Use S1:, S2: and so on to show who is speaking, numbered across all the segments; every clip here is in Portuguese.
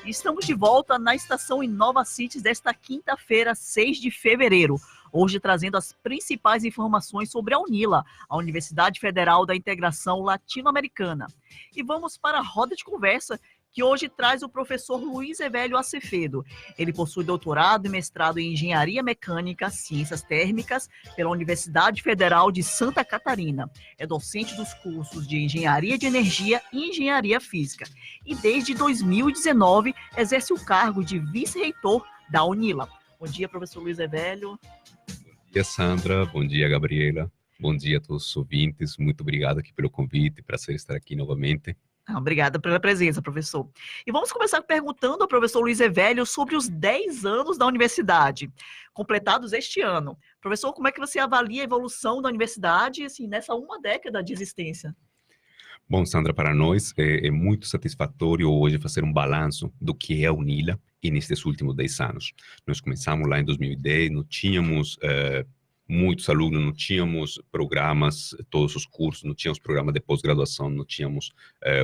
S1: Estamos de volta na estação Inova Cities desta quinta-feira, 6 de fevereiro. Hoje trazendo as principais informações sobre a UNILA, a Universidade Federal da Integração Latino-Americana. E vamos para a roda de conversa, que hoje traz o professor Luiz Evelio Acevedo. Ele possui doutorado e mestrado em Engenharia Mecânica, Ciências Térmicas, pela Universidade Federal de Santa Catarina. É docente dos cursos de Engenharia de Energia e Engenharia Física. E desde 2019 exerce o cargo de vice-reitor da UNILA. Bom dia, professor Luiz Evelio.
S2: Bom dia, Sandra. Bom dia, Gabriela. Bom dia a todos os ouvintes. Muito obrigado aqui pelo convite. Prazer estar aqui novamente.
S1: Obrigada pela presença, professor. E vamos começar perguntando ao professor Luiz Evelio sobre os 10 anos da universidade, completados este ano. Professor, como é que você avalia a evolução da universidade assim, nessa uma década de existência?
S2: Bom, Sandra, para nós é muito satisfatório hoje fazer um balanço do que é a UNILA e nestes últimos 10 anos. Nós começamos lá em 2010, não tínhamos muitos alunos, não tínhamos programas, todos os cursos, não tínhamos programa de pós-graduação, não tínhamos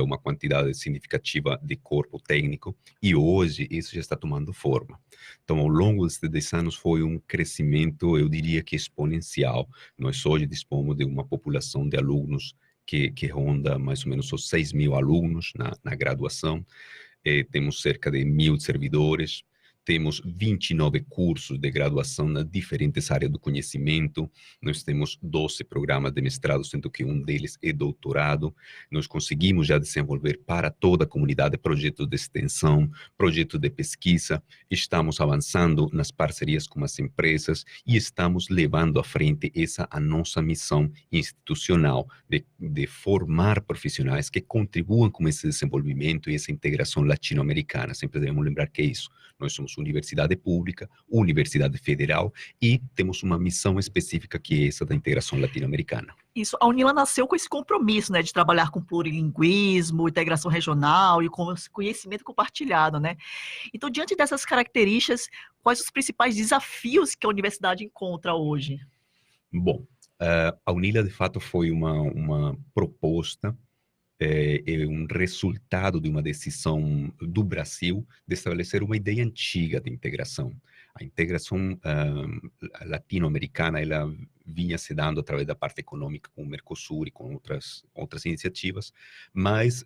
S2: uma quantidade significativa de corpo técnico, e hoje isso já está tomando forma. Então, ao longo desses 10 anos foi um crescimento, eu diria que exponencial. Nós hoje dispomos de uma população de alunos que ronda mais ou menos os 6.000 alunos na graduação, temos cerca de 1.000 servidores, temos 29 cursos de graduação nas diferentes áreas do conhecimento, nós temos 12 programas de mestrado, sendo que um deles é doutorado. Nós conseguimos já desenvolver para toda a comunidade projetos de extensão, projetos de pesquisa, estamos avançando nas parcerias com as empresas e estamos levando à frente a nossa missão institucional de formar profissionais que contribuam com esse desenvolvimento e essa integração latino-americana. Sempre devemos lembrar que é isso. Nós somos universidade pública, universidade federal e temos uma missão específica que é essa da integração latino-americana.
S1: Isso, a UNILA nasceu com esse compromisso, né, de trabalhar com plurilinguismo, integração regional e com conhecimento compartilhado, né? Então, diante dessas características, quais os principais desafios que a universidade encontra hoje?
S2: Bom, a UNILA de fato foi uma proposta, um resultado de uma decisão do Brasil de estabelecer uma ideia antiga de integração. A integração latino-americana, ela vinha se dando através da parte econômica com o Mercosul e com outras iniciativas, mas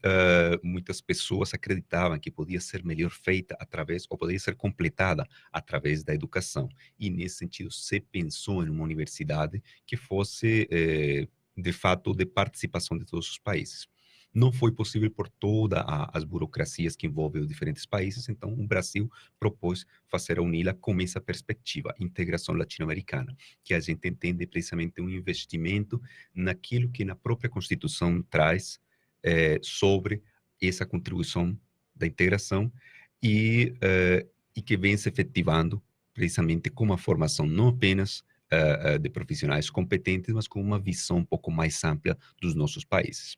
S2: muitas pessoas acreditavam que podia ser melhor feita através, ou poderia ser completada através da educação. E nesse sentido, se pensou em uma universidade que fosse, de fato, de participação de todos os países. Não foi possível por todas as burocracias que envolvem os diferentes países, então o Brasil propôs fazer a UNILA com essa perspectiva, integração latino-americana, que a gente entende precisamente um investimento naquilo que na própria Constituição traz sobre essa contribuição da integração e que vem se efetivando precisamente com uma formação não apenas de profissionais competentes, mas com uma visão um pouco mais ampla dos nossos países.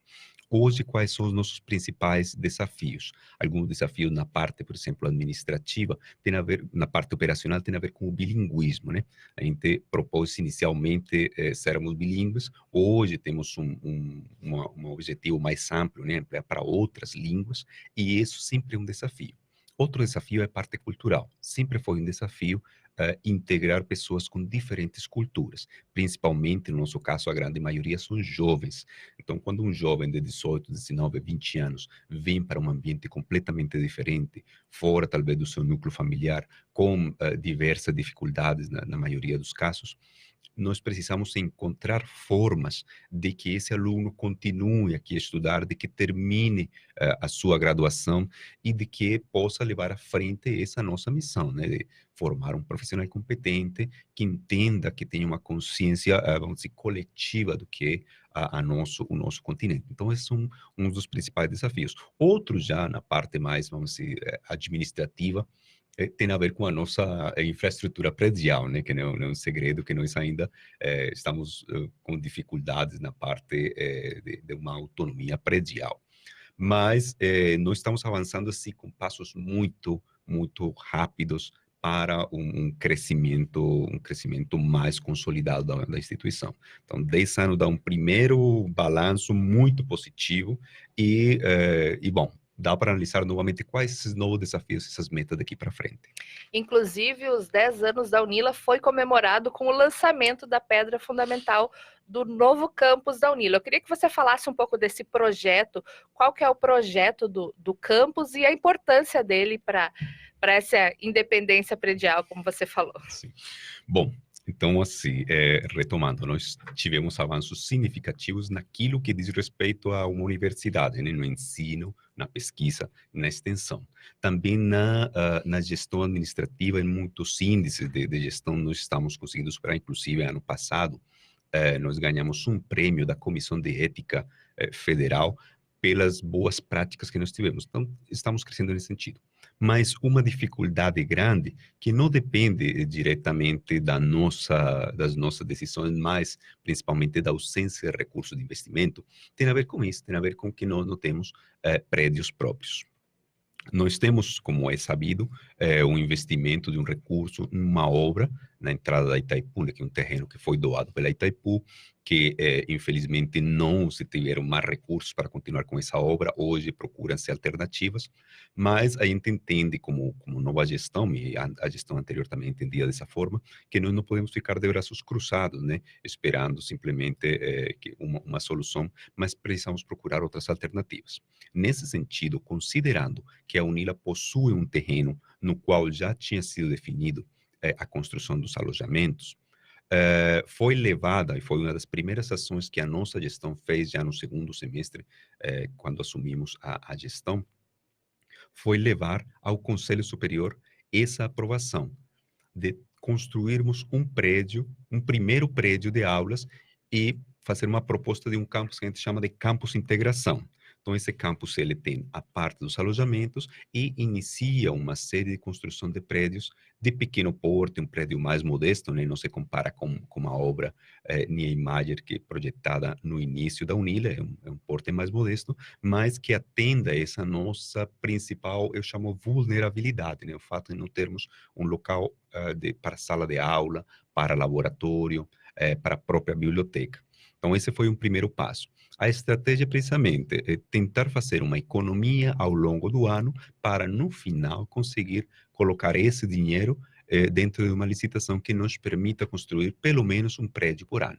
S2: Hoje, quais são os nossos principais desafios? Alguns desafios na parte, por exemplo, administrativa, tem a ver, na parte operacional, tem a ver com o bilinguismo, né? A gente propôs inicialmente sermos bilíngues, hoje temos um objetivo mais amplo, né? Para outras línguas, e isso sempre é um desafio. Outro desafio é a parte cultural. Sempre foi um desafio integrar pessoas com diferentes culturas. Principalmente, no nosso caso, a grande maioria são jovens. Então, quando um jovem de 18, 19, 20 anos vem para um ambiente completamente diferente, fora talvez do seu núcleo familiar, com diversas dificuldades na maioria dos casos, nós precisamos encontrar formas de que esse aluno continue aqui a estudar, de que termine a sua graduação e de que possa levar à frente essa nossa missão, né, de formar um profissional competente, que entenda, que tenha uma consciência, vamos dizer, coletiva do que é o nosso continente. Então, esses são um dos principais desafios. Outros já na parte mais, vamos dizer, administrativa, tem a ver com a nossa infraestrutura predial, né? Que não é um segredo que nós ainda estamos com dificuldades na parte de uma autonomia predial. Mas nós estamos avançando assim com passos muito, muito rápidos para um crescimento mais consolidado da instituição. Então, 10 anos dá um primeiro balanço muito positivo e bom, dá para analisar novamente quais esses novos desafios, essas metas daqui para frente.
S3: Inclusive, os 10 anos da Unila foi comemorado com o lançamento da pedra fundamental do novo campus da Unila. Eu queria que você falasse um pouco desse projeto, qual que é o projeto do campus e a importância dele para essa independência predial, como você falou.
S2: Sim. Bom, então, assim, retomando, nós tivemos avanços significativos naquilo que diz respeito a uma universidade, né? No ensino, na pesquisa, na extensão. Também na gestão administrativa, em muitos índices de gestão nós estamos conseguindo superar, inclusive ano passado, nós ganhamos um prêmio da Comissão de Ética Federal pelas boas práticas que nós tivemos. Então, estamos crescendo nesse sentido. Mas uma dificuldade grande, que não depende diretamente das nossas decisões, mas principalmente da ausência de recursos de investimento, tem a ver com isso, tem a ver com que nós não temos prédios próprios. Nós temos, como é sabido, um investimento de um recurso, uma obra na entrada da Itaipu, né, que é um terreno que foi doado pela Itaipu, que infelizmente não se tiveram mais recursos para continuar com essa obra. Hoje procuram-se alternativas, mas a gente entende como nova gestão, e a gestão anterior também entendia dessa forma, que nós não podemos ficar de braços cruzados, né, esperando simplesmente uma solução, mas precisamos procurar outras alternativas. Nesse sentido, considerando que a Unila possui um terreno no qual já tinha sido definido a construção dos alojamentos, foi levada, e foi uma das primeiras ações que a nossa gestão fez já no segundo semestre, quando assumimos a gestão, foi levar ao Conselho Superior essa aprovação de construirmos um prédio, um primeiro prédio de aulas e fazer uma proposta de um campus que a gente chama de campus integração. Então, esse campus ele tem a parte dos alojamentos e inicia uma série de construção de prédios de pequeno porte, um prédio mais modesto, né? Não se compara com a obra Niemeyer, que é projetada no início da Unila, é um porte mais modesto, mas que atenda essa nossa principal, eu chamo, vulnerabilidade, né? O fato de não termos um local para sala de aula, para laboratório, para a própria biblioteca. Então, esse foi um primeiro passo. A estratégia, precisamente, é tentar fazer uma economia ao longo do ano para, no final, conseguir colocar esse dinheiro dentro de uma licitação que nos permita construir pelo menos um prédio por ano.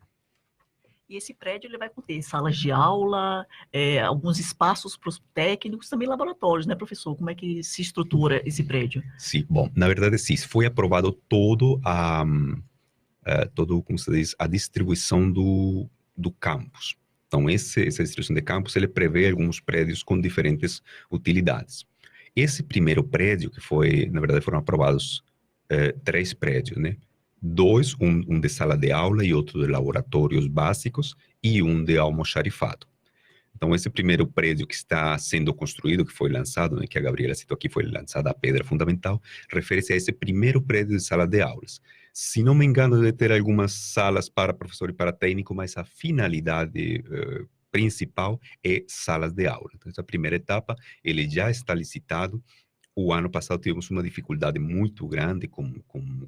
S1: E esse prédio ele vai conter salas de aula, alguns espaços para os técnicos, também laboratórios, né, professor? Como é que se estrutura esse prédio?
S2: Sim, bom, na verdade, sim, foi aprovado todo, como se diz, a distribuição do campus. Então, essa distribuição de campus, ele prevê alguns prédios com diferentes utilidades. Esse primeiro prédio, que foi, na verdade, foram aprovados 3 prédios, né? 2, um de sala de aula e outro de laboratórios básicos e um de almoxarifado. Então, esse primeiro prédio que está sendo construído, que foi lançado, né, que a Gabriela citou aqui, foi lançada a pedra fundamental, refere-se a esse primeiro prédio de sala de aulas. Se não me engano, deve ter algumas salas para professor e para técnico, mas a finalidade principal é salas de aula. Então, essa primeira etapa, ele já está licitado. O ano passado tivemos uma dificuldade muito grande com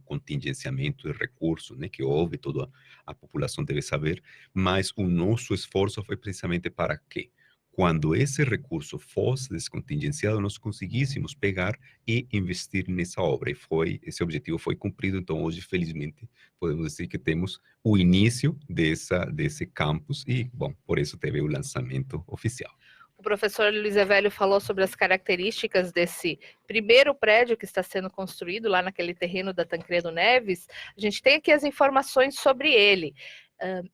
S2: contingenciamento de recursos, né, que houve, toda a população deve saber, mas o nosso esforço foi precisamente para que, quando esse recurso fosse descontingenciado, nós conseguíssemos pegar e investir nessa obra. E esse objetivo foi cumprido. Então, hoje, felizmente, podemos dizer que temos o início desse campus e, bom, por isso teve o lançamento oficial.
S3: O professor Luiz Evelio falou sobre as características desse primeiro prédio que está sendo construído lá naquele terreno da Tancredo Neves. A gente tem aqui as informações sobre ele.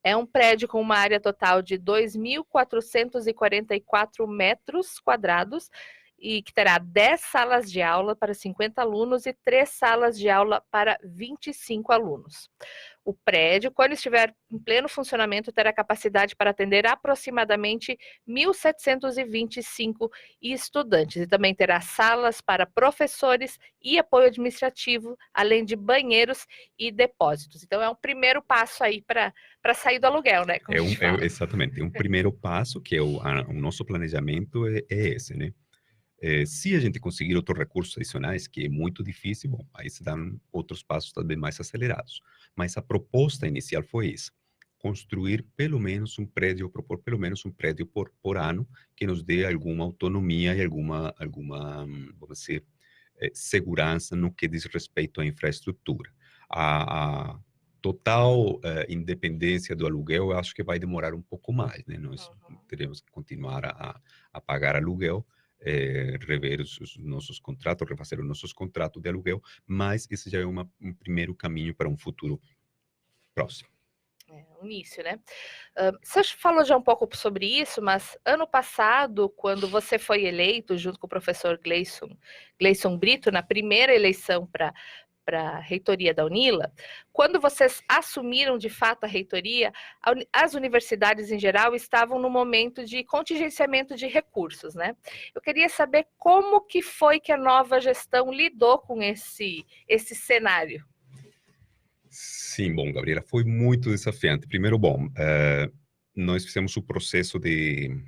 S3: É um prédio com uma área total de 2.444 metros quadrados e que terá 10 salas de aula para 50 alunos e 3 salas de aula para 25 alunos. O prédio, quando estiver em pleno funcionamento, terá capacidade para atender aproximadamente 1.725 estudantes e também terá salas para professores e apoio administrativo, além de banheiros e depósitos. Então, é um primeiro passo aí para sair do aluguel, né?
S2: Exatamente, é um primeiro passo que o nosso planejamento é esse, né? Se a gente conseguir outros recursos adicionais, que é muito difícil, bom, aí se dão outros passos também mais acelerados. Mas a proposta inicial foi essa. construir pelo menos um prédio, ou propor pelo menos um prédio por ano, que nos dê alguma autonomia e alguma vamos dizer, segurança no que diz respeito à infraestrutura. A total independência do aluguel, eu acho que vai demorar um pouco mais, né? Nós teremos que continuar a pagar aluguel, rever os nossos contratos, refazer os nossos contratos de aluguel, mas esse já é um primeiro caminho para um futuro próximo.
S3: O início, né? Você falou já um pouco sobre isso, mas ano passado, quando você foi eleito, junto com o professor Gleison Brito, na primeira eleição para a reitoria da UNILA, quando vocês assumiram de fato a reitoria, as universidades em geral estavam no momento de contingenciamento de recursos, né? Eu queria saber como que foi que a nova gestão lidou com esse cenário.
S2: Sim, bom, Gabriela, foi muito desafiante. Primeiro, bom, nós fizemos o processo de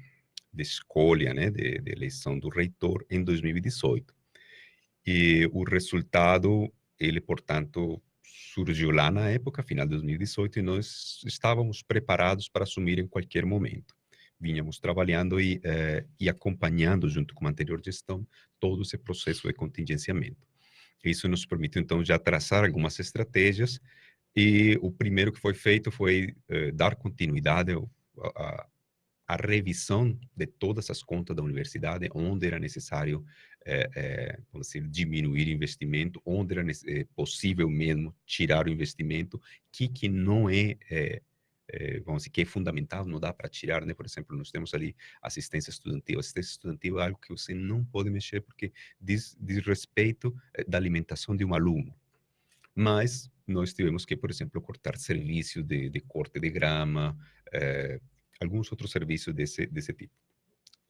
S2: escolha, né, de eleição do reitor em 2018. E o resultado, ele, portanto, surgiu lá na época, final de 2018, e nós estávamos preparados para assumir em qualquer momento. Vínhamos trabalhando e acompanhando, junto com a anterior gestão, todo esse processo de contingenciamento. Isso nos permitiu, então, já traçar algumas estratégias, e o primeiro que foi feito foi dar continuidade à revisão de todas as contas da universidade, onde era necessário vamos dizer, diminuir investimento, onde era possível mesmo tirar o investimento, que não vamos dizer, que é fundamental, não dá para tirar, né? Por exemplo, nós temos ali assistência estudantil. Assistência estudantil é algo que você não pode mexer, porque diz respeito da alimentação de um aluno. Mas nós tivemos que, por exemplo, cortar serviços de corte de grama, alguns outros serviços desse tipo.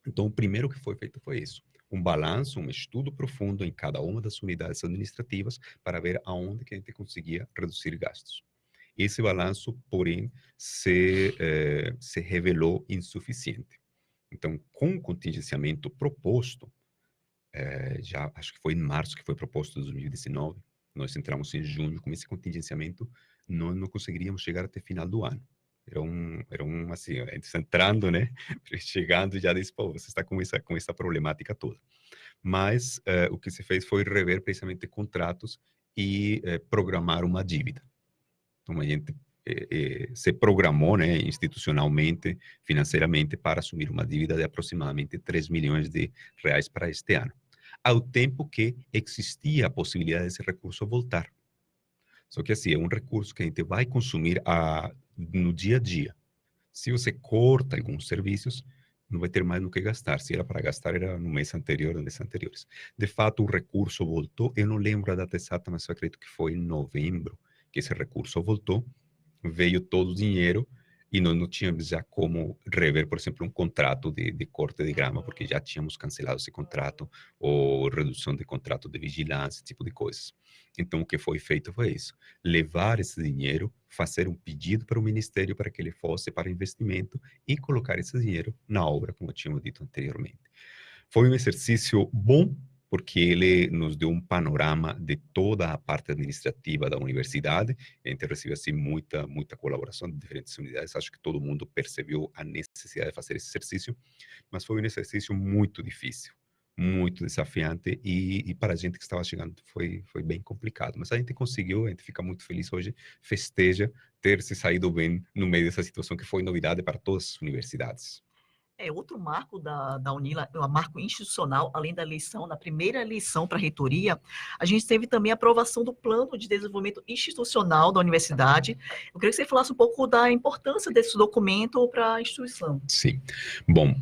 S2: Então, o primeiro que foi feito foi isso. Um balanço, um estudo profundo em cada uma das unidades administrativas para ver aonde que a gente conseguia reduzir gastos. Esse balanço, porém, se revelou insuficiente. Então, com o contingenciamento proposto, já acho que foi em março que foi proposto em 2019, nós entramos em junho, com esse contingenciamento, nós não conseguiríamos chegar até final do ano. Era assim, a gente entrando, né, chegando já disse, pô, você está com essa problemática toda. Mas o que se fez foi rever precisamente contratos e programar uma dívida. Então, a gente se programou, né, institucionalmente, financeiramente, para assumir uma dívida de aproximadamente 3 milhões de reais para este ano, ao tempo que existia a possibilidade desse recurso voltar. Só que, assim, é um recurso que a gente vai consumir no dia a dia. Se você corta alguns serviços, não vai ter mais no que gastar. Se era para gastar, era no mês anterior, no mês anteriores. De fato, o recurso voltou. Eu não lembro a data exata, mas eu acredito que foi em novembro que esse recurso voltou, veio todo o dinheiro e nós não tínhamos já como rever, por exemplo, um contrato de corte de grama, porque já tínhamos cancelado esse contrato, ou redução de contrato de vigilância, esse tipo de coisas. Então, o que foi feito foi isso, levar esse dinheiro, fazer um pedido para o Ministério para que ele fosse para investimento e colocar esse dinheiro na obra, como eu tinha dito anteriormente. Foi um exercício bom, porque ele nos deu um panorama de toda a parte administrativa da universidade. A gente recebeu assim, muita colaboração de diferentes unidades. Acho que todo mundo percebeu a necessidade de fazer esse exercício, mas foi um exercício muito difícil, muito desafiante, e para a gente que estava chegando foi bem complicado. Mas a gente conseguiu, a gente fica muito feliz hoje, festeja ter se saído bem no meio dessa situação que foi novidade para todas as universidades.
S1: Outro marco da UNILA, um marco institucional, além da eleição, da primeira eleição para a reitoria, a gente teve também a aprovação do Plano de Desenvolvimento Institucional da universidade. Eu queria que você falasse um pouco da importância desse documento para a instituição.
S2: Sim. Bom,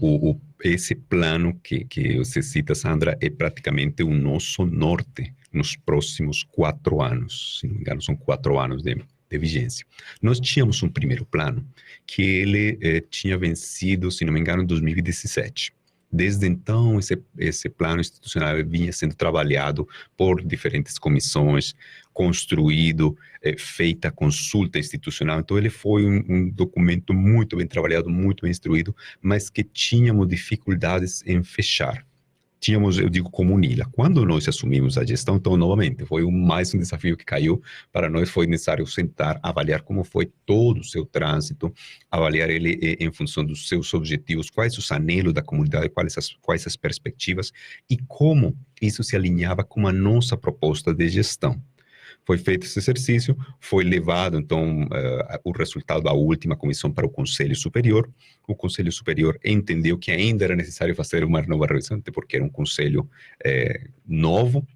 S2: esse plano que você cita, Sandra, é praticamente o nosso norte nos próximos 4 anos. Se não me engano, são 4 anos de vigência. Nós tínhamos um primeiro plano que ele tinha vencido, se não me engano, em 2017. Desde então, esse plano institucional vinha sendo trabalhado por diferentes comissões, construído, feita consulta institucional. Então, ele foi um documento muito bem trabalhado, muito bem instruído, mas que tínhamos dificuldades em fechar. tínhamos, eu digo, como UNILA. Quando nós assumimos a gestão, então, novamente, foi mais um desafio que caiu para nós, foi necessário sentar, avaliar como foi todo o seu trânsito, avaliar ele em função dos seus objetivos, quais os anêlos da comunidade, quais as perspectivas e como isso se alinhava com a nossa proposta de gestão. Foi feito esse exercício, foi levado, então, o resultado da última comissão para o Conselho Superior. O Conselho Superior entendeu que ainda era necessário fazer uma nova revisão, porque era um conselho novo,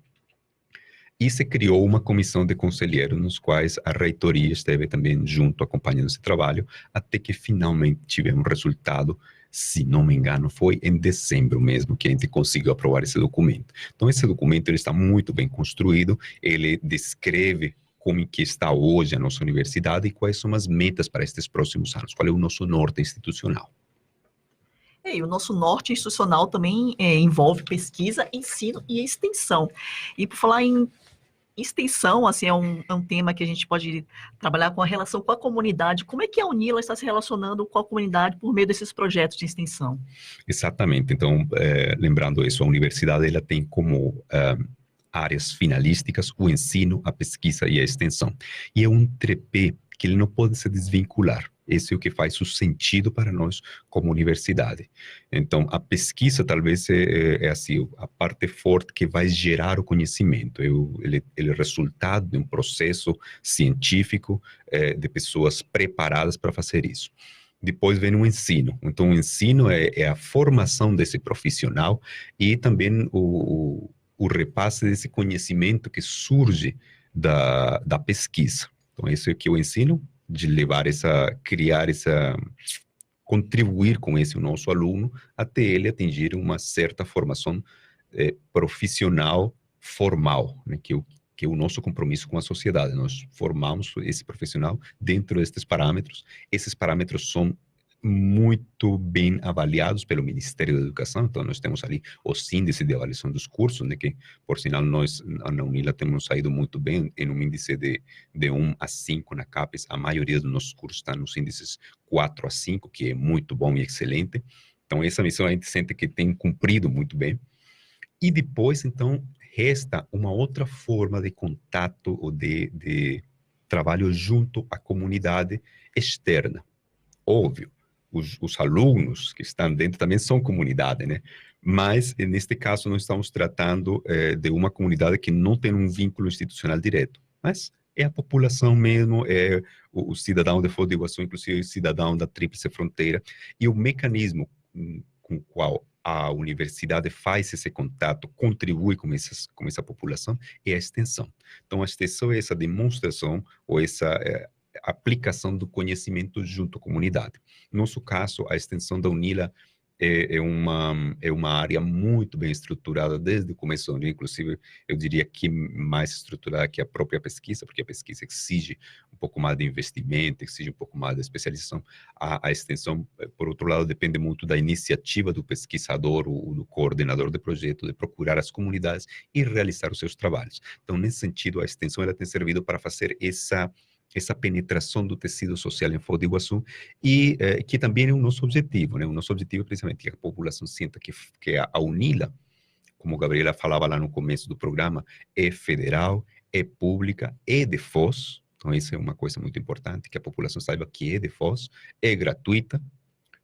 S2: e se criou uma comissão de conselheiros, nos quais a reitoria esteve também junto, acompanhando esse trabalho, até que finalmente tivemos um resultado. Se não me engano, foi em dezembro mesmo que a gente conseguiu aprovar esse documento. Então, esse documento ele está muito bem construído, ele descreve como que está hoje a nossa universidade e quais são as metas para estes próximos anos, qual é o nosso norte institucional.
S1: E o nosso norte institucional também envolve pesquisa, ensino e extensão. E por falar em extensão, assim, é um tema que a gente pode trabalhar com a relação com a comunidade. Como é que a UNILA está se relacionando com a comunidade por meio desses projetos de extensão?
S2: Exatamente. Então, lembrando isso, a universidade ela tem como áreas finalísticas o ensino, a pesquisa e a extensão. E é um tripé que ele não pode se desvincular. Esse é o que faz o sentido para nós como universidade. Então, a pesquisa talvez é assim, a parte forte que vai gerar o conhecimento. Ele é resultado de um processo científico, de pessoas preparadas para fazer isso. Depois vem o ensino. Então, o ensino é a formação desse profissional e também o repasse desse conhecimento que surge da pesquisa. Então, isso é que o ensino, de levar contribuir com esse o nosso aluno, até ele atingir uma certa formação profissional formal, né, que é o nosso compromisso com a sociedade. Nós formamos esse profissional dentro destes parâmetros. Esses parâmetros são muito bem avaliados pelo Ministério da Educação, então nós temos ali os índices de avaliação dos cursos, né, que, por sinal, nós na UNILA temos saído muito bem em um índice de 1 a 5 na CAPES. A maioria dos nossos cursos está nos índices 4 a 5, que é muito bom e excelente. Então, essa missão a gente sente que tem cumprido muito bem. E depois, então, resta uma outra forma de contato ou de trabalho junto à comunidade externa. Óbvio, os alunos que estão dentro também são comunidade, né? Mas, neste caso, nós estamos tratando de uma comunidade que não tem um vínculo institucional direto, mas é a população mesmo, é o cidadão de Foz do Iguaçu, inclusive o cidadão da Tríplice Fronteira, e o mecanismo com o qual a universidade faz esse contato, contribui com essa população, é a extensão. Então, a extensão é essa demonstração, ou essa aplicação do conhecimento junto à comunidade. No nosso caso, a extensão da UNILA é uma área muito bem estruturada desde o começo da UNILA, inclusive eu diria que mais estruturada que a própria pesquisa, porque a pesquisa exige um pouco mais de investimento, exige um pouco mais de especialização. A extensão, por outro lado, depende muito da iniciativa do pesquisador ou do coordenador de projeto, de procurar as comunidades e realizar os seus trabalhos. Então, nesse sentido, a extensão ela tem servido para fazer essa penetração do tecido social em Foz do Iguaçu, e que também é o nosso objetivo, né? O nosso objetivo é precisamente que a população sinta que a UNILA, como a Gabriela falava lá no começo do programa, é federal, é pública, é de Foz. Então, isso é uma coisa muito importante, que a população saiba que é de Foz, é gratuita,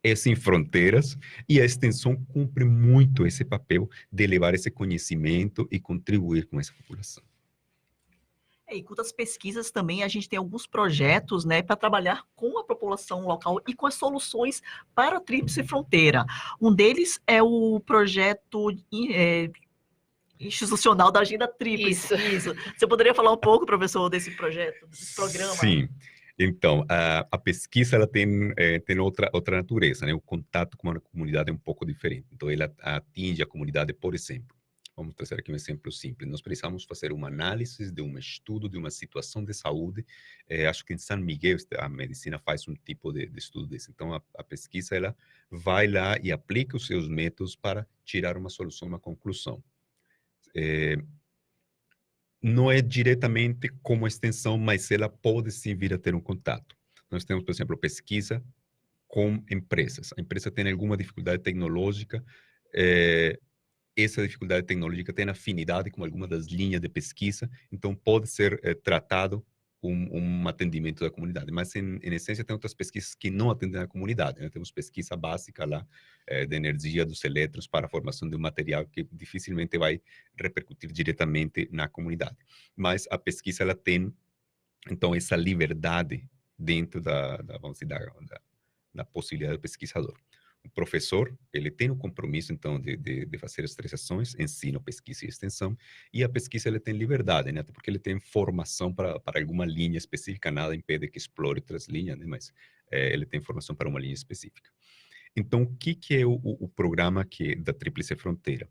S2: é sem fronteiras, e a extensão cumpre muito esse papel de levar esse conhecimento e contribuir com essa população.
S1: E com as pesquisas também, a gente tem alguns projetos, né, para trabalhar com a população local e com as soluções para a Tríplice Fronteira. Um deles é o projeto institucional da Agenda Tríplice. Isso. Você poderia falar um pouco, professor, desse projeto, desse programa?
S2: Sim. Então, a pesquisa ela tem outra natureza, né? O contato com a comunidade é um pouco diferente. Então, ela atinge a comunidade, por exemplo. Vamos trazer aqui um exemplo simples. Nós precisamos fazer uma análise de um estudo de uma situação de saúde. Acho que em São Miguel a medicina faz um tipo de estudo desse. Então, a pesquisa ela vai lá e aplica os seus métodos para tirar uma solução, uma conclusão. Não é diretamente como extensão, mas ela pode sim vir a ter um contato. Nós temos, por exemplo, pesquisa com empresas. A empresa tem alguma dificuldade tecnológica, essa dificuldade tecnológica tem afinidade com alguma das linhas de pesquisa, então pode ser tratado um atendimento da comunidade. Mas, em essência, tem outras pesquisas que não atendem a comunidade, né? Temos pesquisa básica lá de energia dos elétrons para a formação de um material que dificilmente vai repercutir diretamente na comunidade. Mas a pesquisa, ela tem, então, essa liberdade dentro vamos dizer, da possibilidade do pesquisador. O professor, ele tem o compromisso, então, de fazer as 3 ações, ensino, pesquisa e extensão, e a pesquisa, ele tem liberdade, né? Até porque ele tem formação para alguma linha específica, nada impede que explore outras linhas, né? Mas ele tem formação para uma linha específica. Então, o que é o programa da Tríplice Fronteira?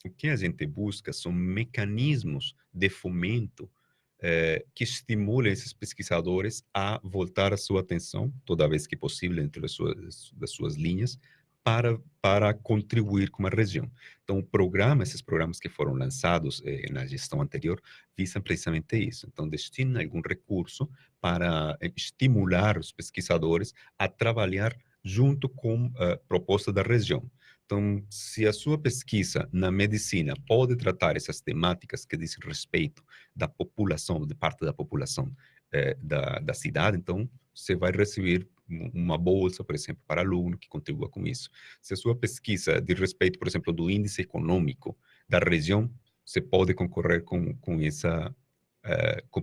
S2: O que a gente busca são mecanismos de fomento que estimulem esses pesquisadores a voltar a sua atenção, toda vez que possível, dentro das suas linhas, para contribuir com a região. Então, esses programas que foram lançados na gestão anterior, visam precisamente isso. Então, destinam algum recurso para estimular os pesquisadores a trabalhar junto com a proposta da região. Então, se a sua pesquisa na medicina pode tratar essas temáticas que dizem respeito da população, de parte da população da cidade, então você vai receber uma bolsa, por exemplo, para aluno que contribua com isso. Se a sua pesquisa diz respeito, por exemplo, do índice econômico da região, você pode concorrer com essa,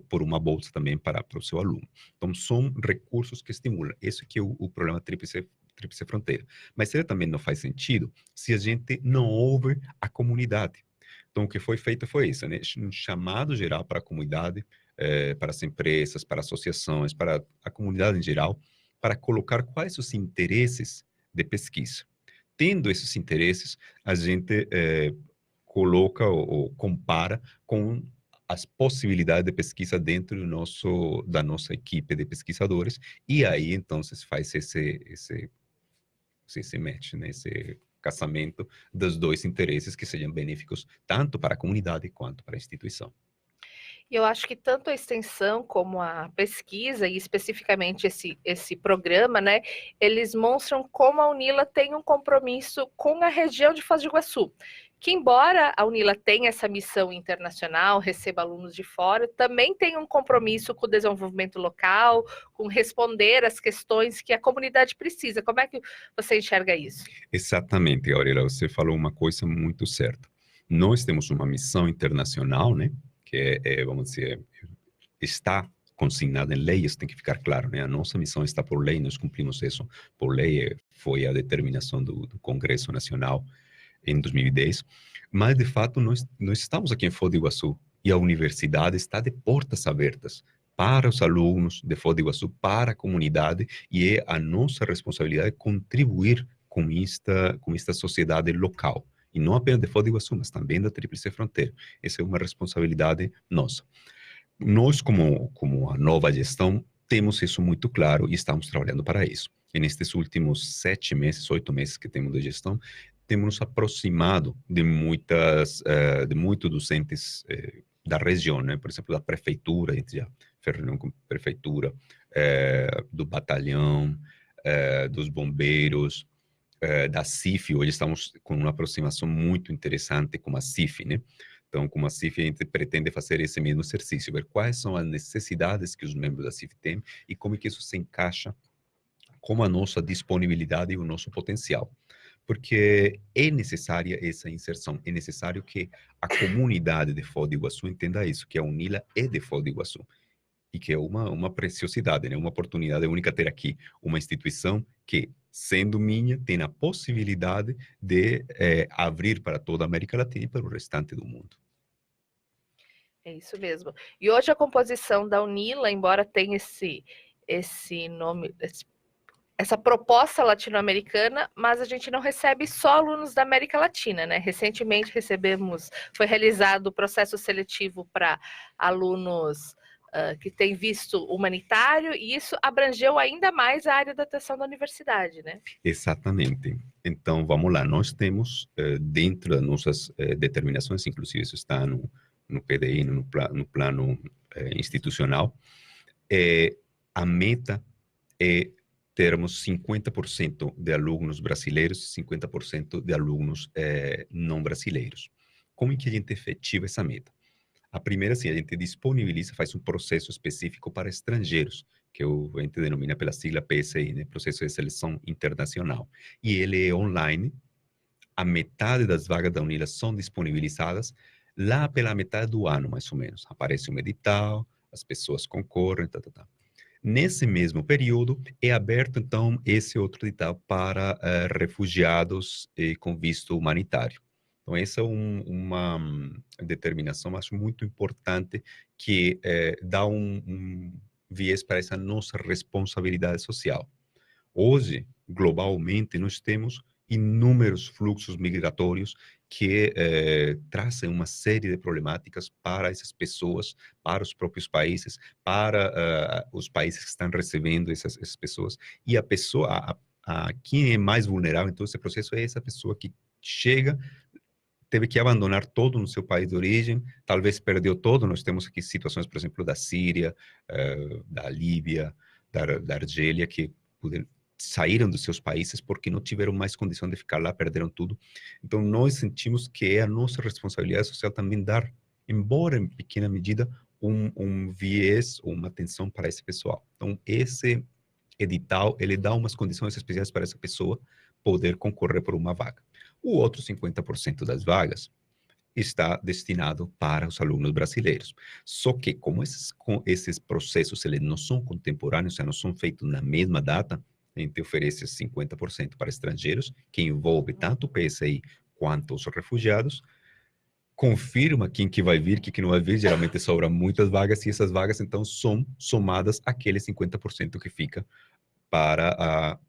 S2: por uma bolsa também para o seu aluno. Então, são recursos que estimulam. Esse que é o programa Tríplice Fronteira. Mas ele também não faz sentido se a gente não ouve a comunidade. Então, o que foi feito foi isso, né? Um chamado geral para a comunidade, para as empresas, para associações, para a comunidade em geral, para colocar quais os interesses de pesquisa. Tendo esses interesses, a gente coloca ou compara com as possibilidades de pesquisa dentro da nossa equipe de pesquisadores, e aí, então, se faz esse match, né? Esse casamento dos 2 interesses que sejam benéficos tanto para a comunidade quanto para a instituição.
S3: E eu acho que tanto a extensão como a pesquisa, e especificamente esse programa, né, eles mostram como a UNILA tem um compromisso com a região de Foz do Iguaçu, que embora a UNILA tenha essa missão internacional, receba alunos de fora, também tem um compromisso com o desenvolvimento local, com responder às questões que a comunidade precisa. Como é que você enxerga isso?
S2: Exatamente, Gabriela, você falou uma coisa muito certa. Nós temos uma missão internacional, né, que vamos dizer, está consignada em lei, isso tem que ficar claro, né? A nossa missão está por lei, nós cumprimos isso por lei, foi a determinação do Congresso Nacional em 2010, mas de fato nós estamos aqui em Foz do Iguaçu e a universidade está de portas abertas para os alunos de Foz do Iguaçu, para a comunidade, e é a nossa responsabilidade contribuir com esta sociedade local. E não apenas de Foz do Iguaçu, mas também da Tríplice Fronteira. Essa é uma responsabilidade nossa. Nós, como a nova gestão, temos isso muito claro e estamos trabalhando para isso. E nestes últimos 7 meses, 8 meses que temos de gestão, temos nos aproximado de muitos docentes da região, né? Por exemplo, da prefeitura, a gente já fez reunião com a prefeitura, do batalhão, dos bombeiros, da CIF. Hoje estamos com uma aproximação muito interessante com a CIF, né? Então, com a CIF, a gente pretende fazer esse mesmo exercício, ver quais são as necessidades que os membros da CIF têm e como é que isso se encaixa com a nossa disponibilidade e o nosso potencial. Porque é necessária essa inserção, é necessário que a comunidade de Foz do Iguaçu entenda isso, que a UNILA é de Foz do Iguaçu, e que é uma preciosidade, né? Uma oportunidade única ter aqui uma instituição que, sendo minha, tem a possibilidade de abrir para toda a América Latina e para o restante do mundo.
S3: É isso mesmo. E hoje a composição da UNILA, embora tenha esse nome, essa proposta latino-americana, mas a gente não recebe só alunos da América Latina, né? Recentemente foi realizado o processo seletivo para alunos que têm visto humanitário, e isso abrangeu ainda mais a área da atuação da universidade, né?
S2: Exatamente. Então, vamos lá, nós temos, dentro das nossas determinações, inclusive isso está no PDI, no plano institucional, a meta é termos 50% de alunos brasileiros e 50% de alunos não brasileiros. Como é que a gente efetiva essa meta? A primeira, sim, a gente disponibiliza, faz um processo específico para estrangeiros, que a gente denomina pela sigla PSI, né? Processo de Seleção Internacional. E ele é online. A metade das vagas da UNILA são disponibilizadas lá pela metade do ano, mais ou menos. Aparece um edital, as pessoas concorrem, tá, tá, tá. Nesse mesmo período, é aberto, então, esse outro edital para refugiados com visto humanitário. Então, essa é uma determinação, acho muito importante, que dá um viés para essa nossa responsabilidade social. Hoje, globalmente, nós temos inúmeros fluxos migratórios que trazem uma série de problemáticas para essas pessoas, para os próprios países, para os países que estão recebendo essas pessoas. E a pessoa, quem é mais vulnerável em todo esse processo é essa pessoa que chega, teve que abandonar todo no seu país de origem, talvez perdeu todo. Nós temos aqui situações, por exemplo, da Síria, da Líbia, da Argélia, que saíram dos seus países porque não tiveram mais condição de ficar lá, perderam tudo. Então, nós sentimos que é a nossa responsabilidade social também dar, embora em pequena medida, um viés ou uma atenção para esse pessoal. Então, esse edital, ele dá umas condições especiais para essa pessoa poder concorrer por uma vaga. O outro 50% das vagas está destinado para os alunos brasileiros. Só que, como esses processos eles não são contemporâneos, não são feitos na mesma data, a gente oferece 50% para estrangeiros, que envolve tanto o PSI quanto os refugiados, confirma quem que vai vir, quem que não vai vir, geralmente sobram muitas vagas, e essas vagas, então, são somadas àquele 50% que fica para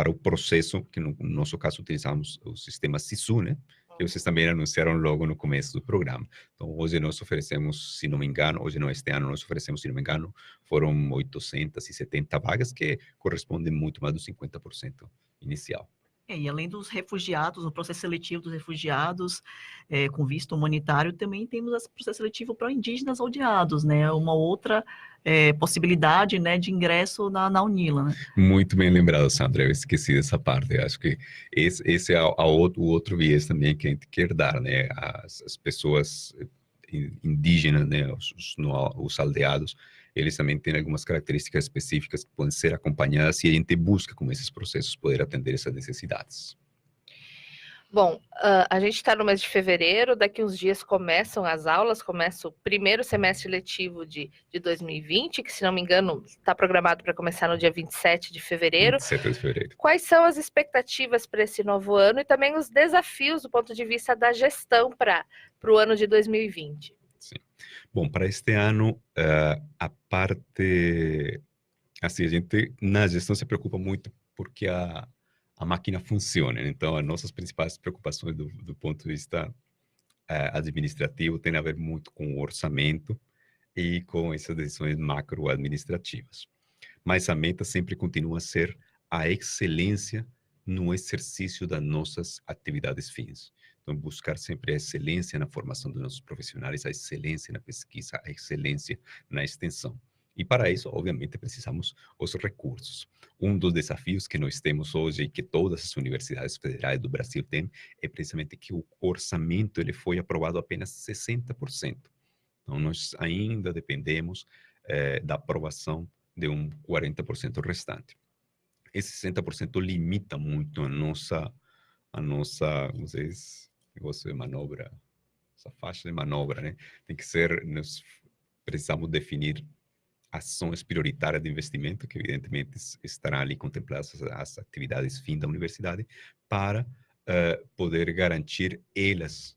S2: o processo, que no nosso caso utilizamos o sistema SISU, né? Que vocês também anunciaram logo no começo do programa. Então, hoje nós oferecemos, se não me engano, hoje não, este ano nós oferecemos, se não me engano, foram 870 vagas, que correspondem muito mais do 50% inicial.
S1: E além dos refugiados, o processo seletivo dos refugiados com visto humanitário, também temos o processo seletivo para indígenas aldeados, né? Uma outra possibilidade, né, de ingresso na UNILA, né?
S2: Muito bem lembrado, Sandra, eu esqueci dessa parte. Eu acho que esse é o outro viés também que a gente quer dar, né? As pessoas indígenas, né? Os aldeados, eles também têm algumas características específicas que podem ser acompanhadas e a gente busca, com esses processos, poder atender essas necessidades.
S3: Bom, a gente está no mês de fevereiro, daqui uns dias começam as aulas, começa o primeiro semestre letivo de 2020, que, se não me engano, está programado para começar no dia 27 de fevereiro.
S2: 27 de fevereiro.
S3: Quais são as expectativas para esse novo ano e também os desafios do ponto de vista da gestão para o ano de 2020?
S2: Sim. Bom, para este ano, a parte... Assim, a gente, na gestão, se preocupa muito porque a máquina funciona. Então, as nossas principais preocupações do ponto de vista administrativo tem a ver muito com o orçamento e com essas decisões macro-administrativas. Mas a meta sempre continua a ser a excelência no exercício das nossas atividades fins. Então, buscar sempre a excelência na formação dos nossos profissionais, a excelência na pesquisa, a excelência na extensão. E para isso, obviamente, precisamos os recursos. Um dos desafios que nós temos hoje e que todas as universidades federais do Brasil têm é precisamente que o orçamento ele foi aprovado apenas 60%. Então, nós ainda dependemos da aprovação de um 40% restante. Esse 60% limita muito a nossa, como se diz, negócio de manobra, essa faixa de manobra, né? Tem que ser, nós precisamos definir ações prioritárias de investimento, que evidentemente estarão ali contempladas as atividades fim da universidade, para poder garantir elas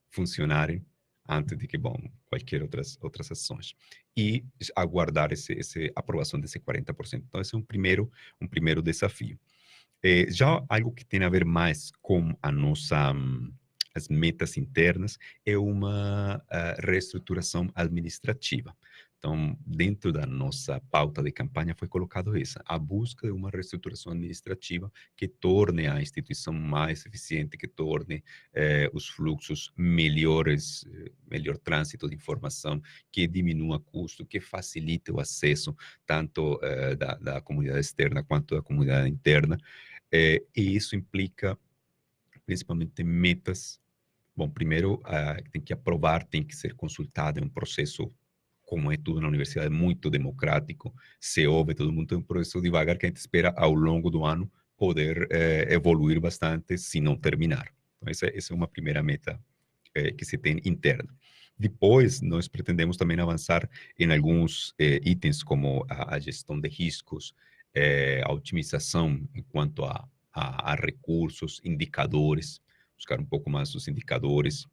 S2: funcionarem antes de que, qualquer outras ações. E aguardar essa aprovação desse 40%. Então, esse é um primeiro desafio. Já algo que tem a ver mais com as metas internas é uma reestruturação administrativa. Então, dentro da nossa pauta de campanha foi colocado a busca de uma reestruturação administrativa que torne a instituição mais eficiente, que torne os fluxos melhores, melhor trânsito de informação, que diminua custo, que facilite o acesso tanto da comunidade externa quanto da comunidade interna. E isso implica principalmente metas Bom, primeiro, tem que aprovar, tem que ser consultado, é um processo, como é tudo na universidade, muito democrático, se ouve, todo mundo tem um processo devagar que a gente espera ao longo do ano poder evoluir bastante, se não terminar. Então, essa é uma primeira meta que se tem interna. Depois, nós pretendemos também avançar em alguns itens, como a gestão de riscos, a otimização em quanto a recursos, indicadores, buscar um pouco mais os indicadores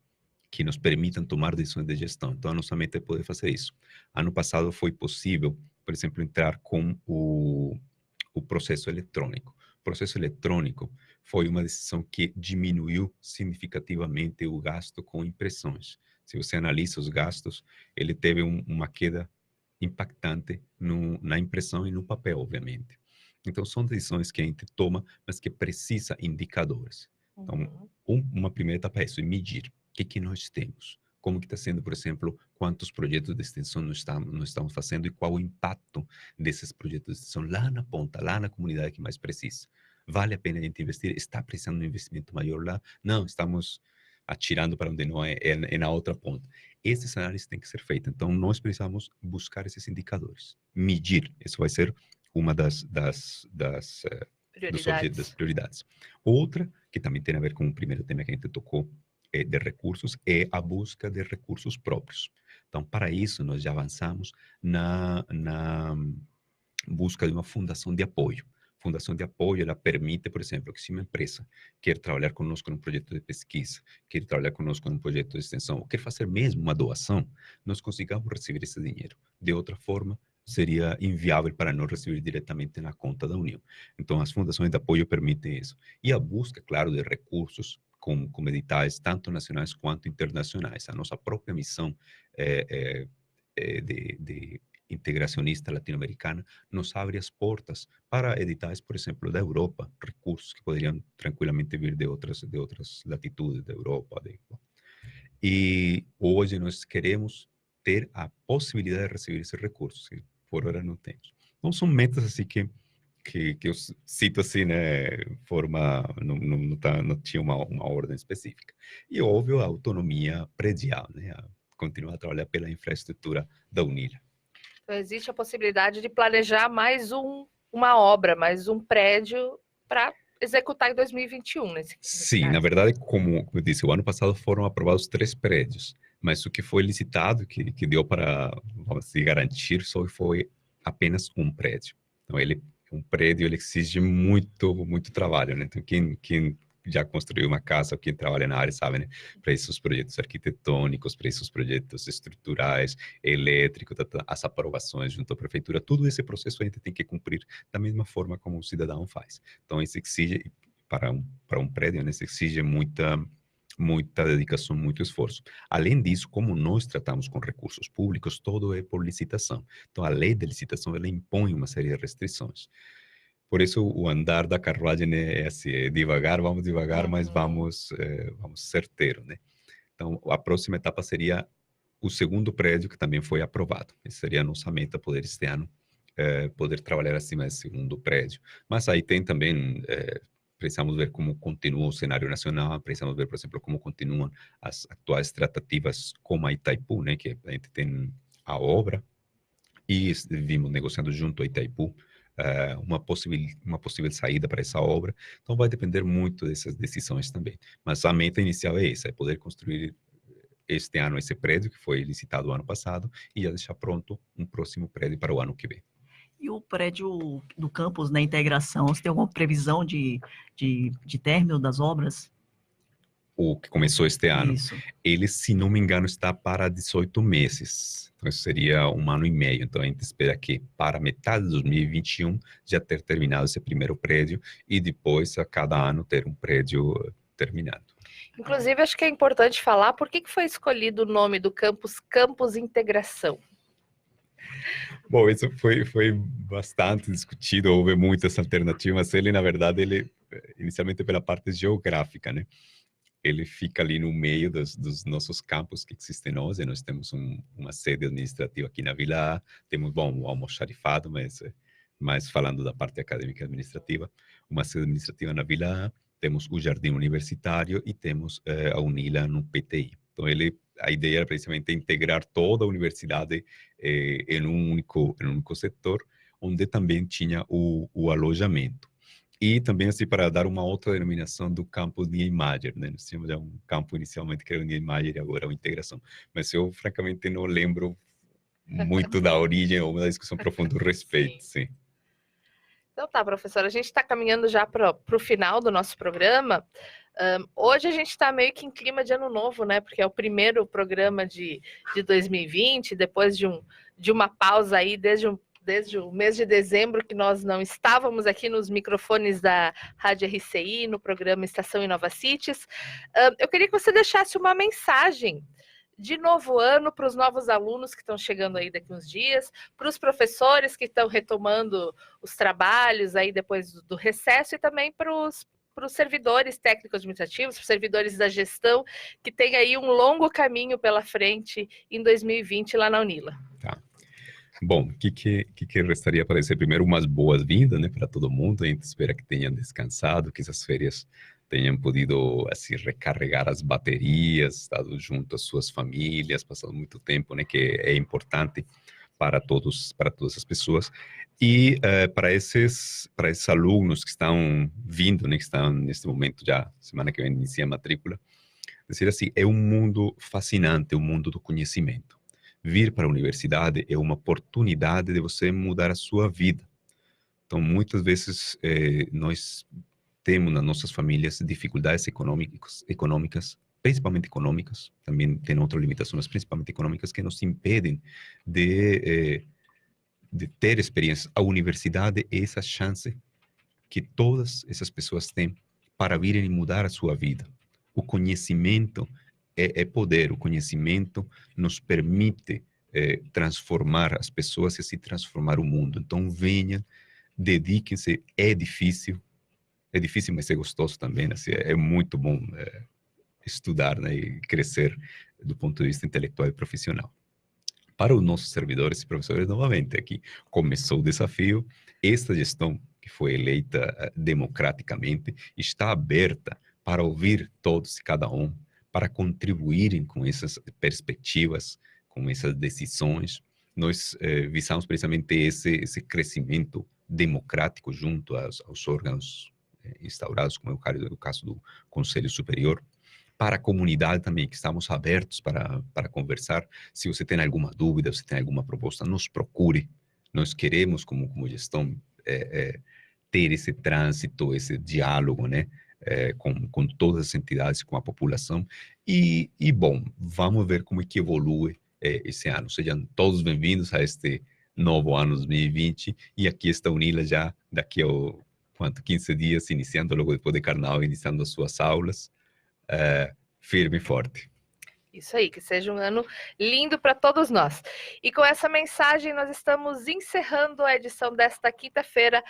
S2: que nos permitam tomar decisões de gestão. Então, a nossa meta é poder fazer isso. Ano passado foi possível, por exemplo, entrar com o processo eletrônico. O processo eletrônico foi uma decisão que diminuiu significativamente o gasto com impressões. Se você analisa os gastos, ele teve uma queda impactante na impressão e no papel, obviamente. Então, são decisões que a gente toma, mas que precisa indicadores. Então, uma primeira etapa é isso, é medir. O que nós temos? Como que está sendo, por exemplo, quantos projetos de extensão nós estamos fazendo e qual o impacto desses projetos de extensão lá na ponta, lá na comunidade que mais precisa. Vale a pena a gente investir? Está precisando de um investimento maior lá? Não, estamos atirando para onde não é na outra ponta. Esses análises têm que ser feitos. Então, nós precisamos buscar esses indicadores. Medir. Isso vai ser uma das prioridades. Outra, que também tem a ver com o primeiro tema que a gente tocou, de recursos, é a busca de recursos próprios. Então, para isso, nós já avançamos na busca de uma fundação de apoio. Fundação de apoio, ela permite, por exemplo, que se uma empresa quer trabalhar conosco num projeto de pesquisa, quer trabalhar conosco num projeto de extensão, ou quer fazer mesmo uma doação, nós consigamos receber esse dinheiro. De outra forma, seria inviável para nós receber diretamente na conta da União. Então, as fundações de apoio permitem isso. E a busca, claro, de recursos com editais, tanto nacionais quanto internacionais. A nossa própria missão de integracionista latino-americana nos abre as portas para editais, por exemplo, da Europa, recursos que poderiam tranquilamente vir de outras latitudes da Europa. E hoje nós queremos ter a possibilidade de receber esses recursos, que por hora não temos. Então, são metas assim que eu cito assim, né, forma, não tinha uma ordem específica. E, óbvio, a autonomia predial, né, continuar a trabalhar pela infraestrutura da Unila.
S3: Então, existe a possibilidade de planejar mais uma obra, mais um prédio para executar em 2021, nesse
S2: Sim,
S3: caso.
S2: na verdade, como eu disse, o ano passado foram aprovados 3 prédios, mas o que foi licitado, que deu para, vamos dizer, garantir, só foi apenas um prédio. Então, um prédio, ele exige muito trabalho, né? Então, quem já construiu uma casa, ou quem trabalha na área, sabe, né? Para esses projetos arquitetônicos, para esses projetos estruturais, elétricos, as aprovações junto à prefeitura, todo esse processo a gente tem que cumprir da mesma forma como o cidadão faz. Então, isso exige, para um prédio, né? Isso exige muita dedicação, muito esforço. Além disso, como nós tratamos com recursos públicos, todo é por licitação. Então, a lei de licitação, ela impõe uma série de restrições. Por isso, o andar da carruagem é assim, devagar, mas vamos certeiro, né? Então, a próxima etapa seria o segundo prédio, que também foi aprovado. Esse seria a nossa meta, poder este ano, poder trabalhar acima desse segundo prédio. Mas aí tem também, precisamos ver como continua o cenário nacional, precisamos ver, por exemplo, como continuam as atuais tratativas com a Itaipu, né? Que a gente tem a obra, e vimos negociando junto a Itaipu, uma possível saída para essa obra. Então, vai depender muito dessas decisões também. Mas a meta inicial é essa, é poder construir este ano esse prédio, que foi licitado o ano passado, e já deixar pronto um próximo prédio para o ano que vem.
S1: E o prédio do campus, na integração, você tem alguma previsão de término das obras?
S2: O que começou este ano.
S1: Isso.
S2: Ele, se não me engano, está para 18 meses. Então, isso seria 1 ano e meio. Então, a gente espera que para metade de 2021 já ter terminado esse primeiro prédio e depois, a cada ano, ter um prédio terminado.
S3: Inclusive, acho que é importante falar por que foi escolhido o nome do campus Campus Integração.
S2: Bom, isso foi bastante discutido, houve muitas alternativas. Ele, na verdade, inicialmente pela parte geográfica, né? Ele fica ali no meio dos nossos campos que existem hoje. Nós temos uma sede administrativa aqui na Vila A, temos, o almoxarifado, mas falando da parte acadêmica administrativa, uma sede administrativa na Vila A, temos o Jardim Universitário e temos a UNILA no PTI. Então, a ideia era precisamente integrar toda a universidade em um único setor, onde também tinha o alojamento. E também, assim, para dar uma outra denominação do campus Niemeyer, né? Nós tínhamos já um campo inicialmente que era o Niemeyer e agora a integração. Mas eu, francamente, não lembro muito da origem ou da discussão profunda do respeito, sim.
S3: Então tá, professora, a gente está caminhando já para o final do nosso programa. Hoje a gente está meio que em clima de ano novo, né? Porque é o primeiro programa de 2020, depois de uma pausa aí desde o mês de dezembro que nós não estávamos aqui nos microfones da Rádio RCI, no programa Estação InovaCities. Eu queria que você deixasse uma mensagem de novo ano para os novos alunos que estão chegando aí daqui uns dias, para os professores que estão retomando os trabalhos aí depois do recesso e também para os servidores técnicos administrativos, para os servidores da gestão, que tem aí um longo caminho pela frente em 2020 lá na UNILA.
S2: Tá. Bom, o que restaria para dizer? Primeiro, umas boas-vindas, né, para todo mundo. A gente espera que tenham descansado, que essas férias tenham podido, assim, recarregar as baterias, estado junto às suas famílias, passado muito tempo, né, que é importante para todas as pessoas. E para esses alunos que estão vindo, né, que estão neste momento já, semana que vem inicia a matrícula, dizer assim, é um mundo fascinante, um mundo do conhecimento. Vir para a universidade é uma oportunidade de você mudar a sua vida. Então, muitas vezes, nós temos nas nossas famílias dificuldades econômicas, principalmente econômicas, também tem outras limitações, principalmente econômicas, que nos impedem de ter experiências. A universidade é essa chance que todas essas pessoas têm para virem e mudar a sua vida. O conhecimento é poder, o conhecimento nos permite transformar as pessoas e assim transformar o mundo. Então, venham, dediquem-se, é difícil, mas é gostoso também, né? Assim, é muito bom estudar, né, e crescer do ponto de vista intelectual e profissional. Para os nossos servidores e professores, novamente, aqui começou o desafio. Esta gestão, que foi eleita democraticamente, está aberta para ouvir todos e cada um, para contribuírem com essas perspectivas, com essas decisões. Nós visamos precisamente esse crescimento democrático junto aos órgãos instaurados, como é o caso do Conselho Superior, para a comunidade também, que estamos abertos para conversar. Se você tem alguma dúvida, se tem alguma proposta, nos procure. Nós queremos, como gestão, ter esse trânsito, esse diálogo, né, com todas as entidades, com a população. E, bom, vamos ver como é que evolui esse ano. Sejam todos bem-vindos a este novo ano 2020. E aqui está a UNILA já, daqui a 15 dias, iniciando, logo depois de Carnaval, iniciando as suas aulas. Firme e forte.
S3: Isso aí, que seja um ano lindo para todos nós. E com essa mensagem, nós estamos encerrando a edição desta quinta-feira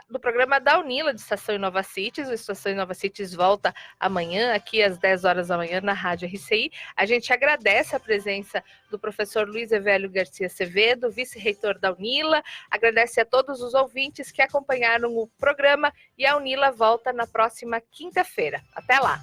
S3: do programa da UNILA de Estação InovaCities. O Estação InovaCities volta amanhã, aqui às 10 horas da manhã, na Rádio RCI. A gente agradece a presença do professor Luiz Evelio Garcia Acevedo, vice-reitor da UNILA. Agradece a todos os ouvintes que acompanharam o programa e a UNILA volta na próxima quinta-feira. Até lá!